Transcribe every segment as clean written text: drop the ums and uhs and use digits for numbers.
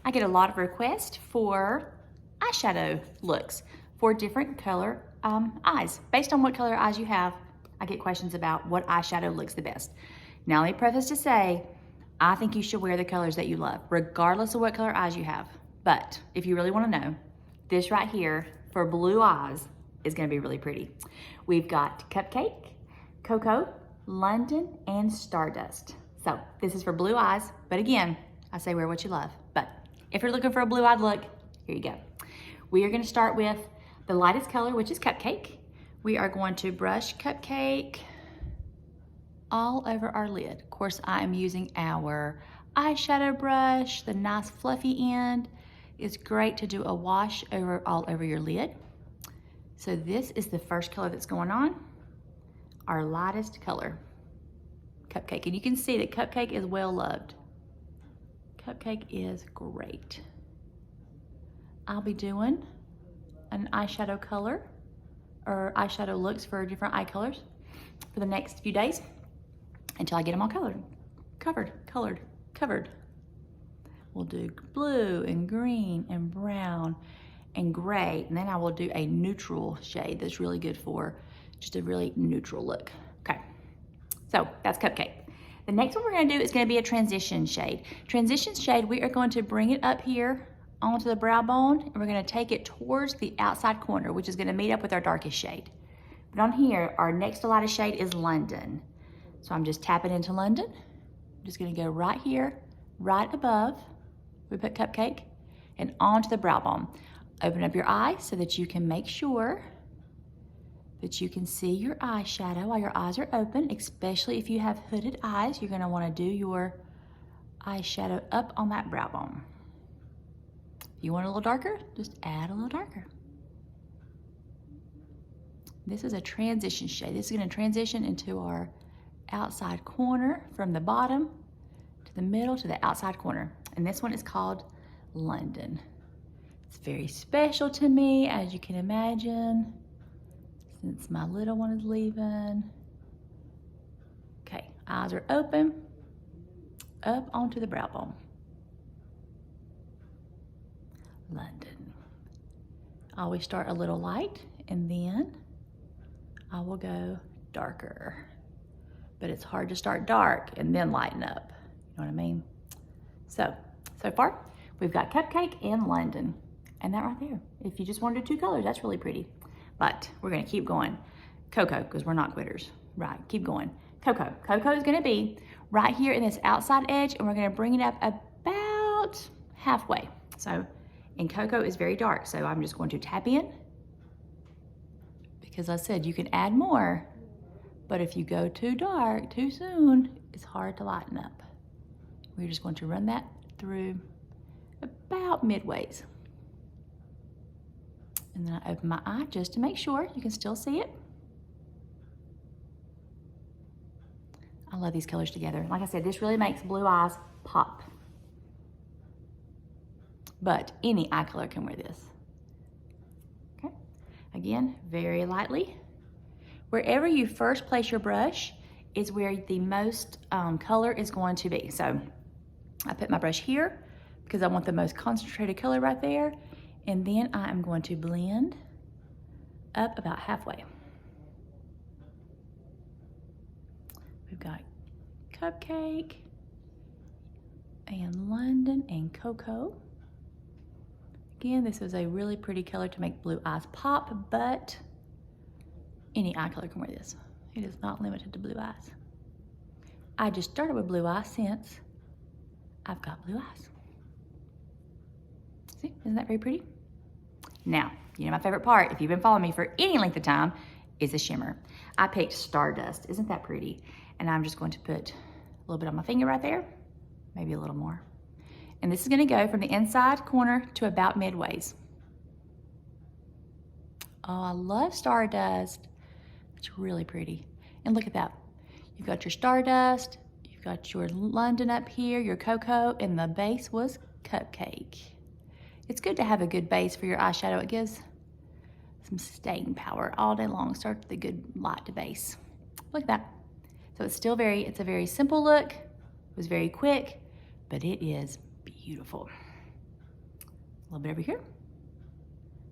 I get a lot of requests for eyeshadow looks for different color eyes. Based on what color eyes you have, I get questions about what eyeshadow looks the best. Now let me preface to say, I think you should wear the colors that you love, regardless of what color eyes you have. But if you really want to know, this right here for blue eyes is going to be really pretty. We've got Cupcake, Cocoa, London, and Stardust. So this is for blue eyes, but again, I say wear what you love. But if you're looking for a blue-eyed look, here you go. We are going to start with the lightest color, which is Cupcake. We are going to brush Cupcake all over our lid. Of course, I am using our eyeshadow brush, the nice fluffy end. It's great to do a wash all over your lid. So this is the first color that's going on, our lightest color, Cupcake. And you can see that Cupcake is well loved. Cupcake is great. I'll be doing an eyeshadow color or eyeshadow looks for different eye colors for the next few days until I get them all covered. We'll do blue and green and brown and gray, and then I will do a neutral shade that's really good for just a really neutral look. Okay, so that's Cupcake. The next one we're gonna do is gonna be a transition shade. Transition shade, we are going to bring it up here onto the brow bone, and we're gonna take it towards the outside corner, which is gonna meet up with our darkest shade. But on here, our next to lightest shade is London. So I'm just tapping into London. I'm just gonna go right here, right above, we put Cupcake, and onto the brow bone. Open up your eye so that you can make sure that you can see your eyeshadow while your eyes are open, especially if you have hooded eyes. You're gonna wanna do your eyeshadow up on that brow bone. If you want a little darker, just add a little darker. This is a transition shade. This is gonna transition into our outside corner from the bottom to the middle to the outside corner. And this one is called London. It's very special to me, as you can imagine, since my little one is leaving. Okay, eyes are open, up onto the brow bone. London. I always start a little light and then I will go darker. But it's hard to start dark and then lighten up. You know what I mean? So far, we've got Cupcake and London. And that right there. If you just wanted two colors, that's really pretty. But we're gonna keep going. Cocoa, because we're not quitters. Right, keep going. Cocoa. Cocoa is gonna be right here in this outside edge, and we're gonna bring it up about halfway. So, and Cocoa is very dark, so I'm just going to tap in. Because I said you can add more, but if you go too dark too soon, it's hard to lighten up. We're just going to run that through about midways. And then I open my eye just to make sure you can still see it. I love these colors together. Like I said, this really makes blue eyes pop. But any eye color can wear this. Okay, again, very lightly. Wherever you first place your brush is where the most color is going to be. So I put my brush here because I want the most concentrated color right there. And then I am going to blend up about halfway. We've got Cupcake and London and Cocoa. Again, this is a really pretty color to make blue eyes pop, but any eye color can wear this. It is not limited to blue eyes. I just started with blue eyes since I've got blue eyes. See, isn't that very pretty? Now, you know my favorite part, if you've been following me for any length of time, is the shimmer. I picked Stardust. Isn't that pretty? And I'm just going to put a little bit on my finger right there, maybe a little more. And this is gonna go from the inside corner to about midways. Oh, I love Stardust. It's really pretty. And look at that. You've got your Stardust, you've got your London up here, your Cocoa, and the base was Cupcake. It's good to have a good base for your eyeshadow. It gives some staying power all day long. Start with a good light to base. Look at that. So it's it's a very simple look. It was very quick, but it is beautiful. little bit over here.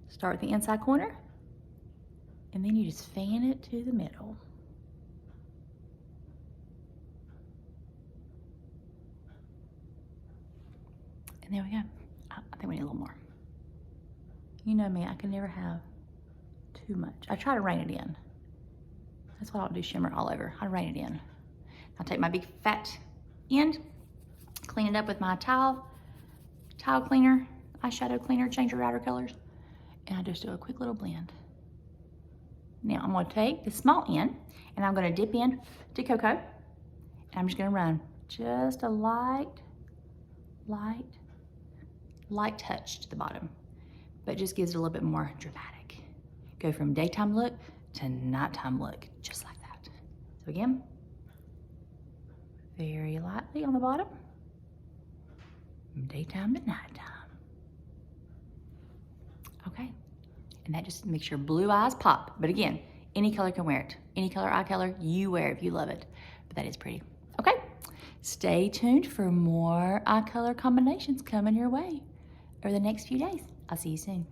Start with the inside corner, and then you just fan it to the middle. And there we go. I think we need a little more. You know me, I can never have too much. I try to rein it in. That's why I don't do shimmer all over. I rein it in. I'll take my big fat end, clean it up with my tile cleaner, eyeshadow cleaner, change your outer colors, and I just do a quick little blend. Now I'm gonna take the small end and I'm gonna dip in to cocoa, and I'm just gonna run just a light touch to the bottom, but just gives it a little bit more dramatic. Go from daytime look to nighttime look, just like that. So again, very lightly on the bottom, from daytime to nighttime. Okay, and that just makes your blue eyes pop. But again, any color can wear it. Any color, eye color, you wear it if you love it. But that is pretty. Okay, stay tuned for more eye color combinations coming your way over the next few days. I'll see you soon.